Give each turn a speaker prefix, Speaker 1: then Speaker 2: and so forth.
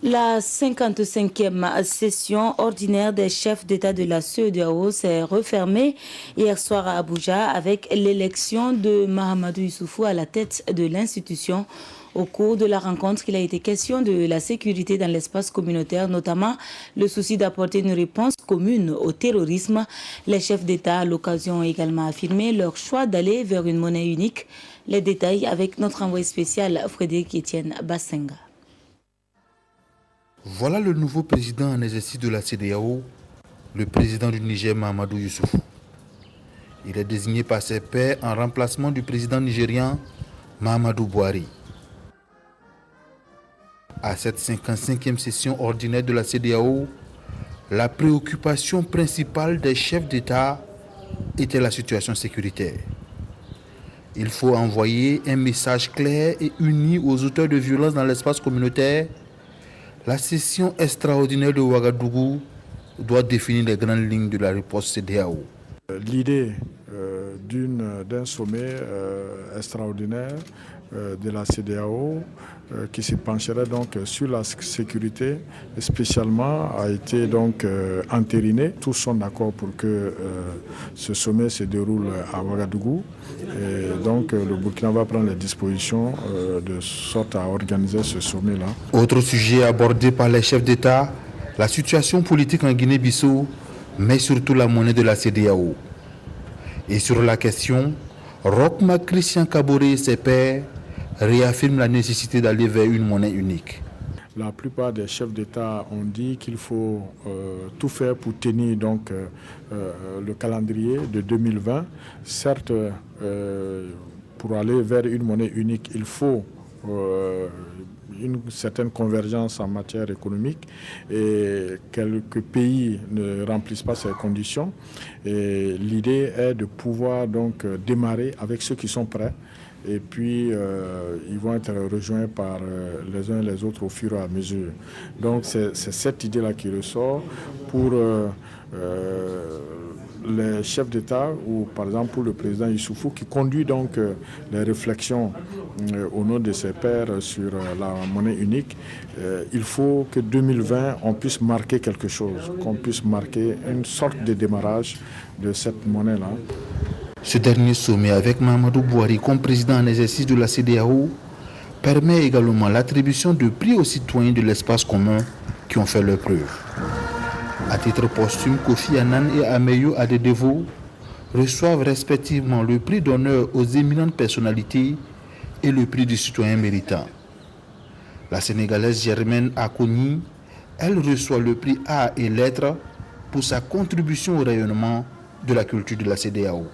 Speaker 1: La 55e session ordinaire des chefs d'État de la CEDEAO s'est refermée hier soir à Abuja avec l'élection de Mahamadou Issoufou à la tête de l'institution. Au cours de la rencontre, il a été question de la sécurité dans l'espace communautaire, notamment le souci d'apporter une réponse commune au terrorisme. Les chefs d'État à l'occasion ont également affirmé leur choix d'aller vers une monnaie unique. Les détails avec notre envoyé spécial Frédéric Etienne Bassenga.
Speaker 2: Voilà le nouveau président en exercice de la CEDEAO, le président du Niger, Mahamadou Issoufou. Il est désigné par ses pairs en remplacement du président nigérian, Mahamadou Buhari. À cette 55e session ordinaire de la CEDEAO, la préoccupation principale des chefs d'État était la situation sécuritaire. Il faut envoyer un message clair et uni aux auteurs de violences dans l'espace communautaire. La session extraordinaire de Ouagadougou doit définir les grandes lignes de la réponse CEDEAO.
Speaker 3: L'idée d'un sommet extraordinaire de la CEDEAO qui se pencherait donc sur la sécurité spécialement a été donc entérinée. Tous sont d'accord pour que ce sommet se déroule à Ouagadougou. Et donc le Burkina va prendre les dispositions de sorte à organiser ce sommet-là.
Speaker 2: Autre sujet abordé par les chefs d'État, la situation politique en Guinée-Bissau, mais surtout la monnaie de la CEDEAO. Et sur la question, Rochma Christian Kaboré et ses pairs réaffirment la nécessité d'aller vers une monnaie unique.
Speaker 3: La plupart des chefs d'État ont dit qu'il faut tout faire pour tenir donc, le calendrier de 2020. Certes, pour aller vers une monnaie unique, il faut une certaine convergence en matière économique et quelques pays ne remplissent pas ces conditions. Et l'idée est de pouvoir donc démarrer avec ceux qui sont prêts. Et puis, ils vont être rejoints par les uns et les autres au fur et à mesure. Donc, c'est cette idée-là qui ressort pour les chefs d'État ou, par exemple, pour le président Issoufou qui conduit donc les réflexions au nom de ses pairs sur la monnaie unique. Il faut que 2020, on puisse marquer quelque chose, qu'on puisse marquer une sorte de démarrage de cette monnaie-là.
Speaker 2: Ce dernier sommet avec Mahamadou Buhari comme président en exercice de la CEDEAO permet également l'attribution de prix aux citoyens de l'espace commun qui ont fait leur preuve. À titre posthume, Kofi Annan et Ameyo Adedevo reçoivent respectivement le prix d'honneur aux éminentes personnalités et le prix du citoyen méritant. La Sénégalaise Germaine Akoni, elle reçoit le prix Arts et Lettres pour sa contribution au rayonnement de la culture de la CEDEAO.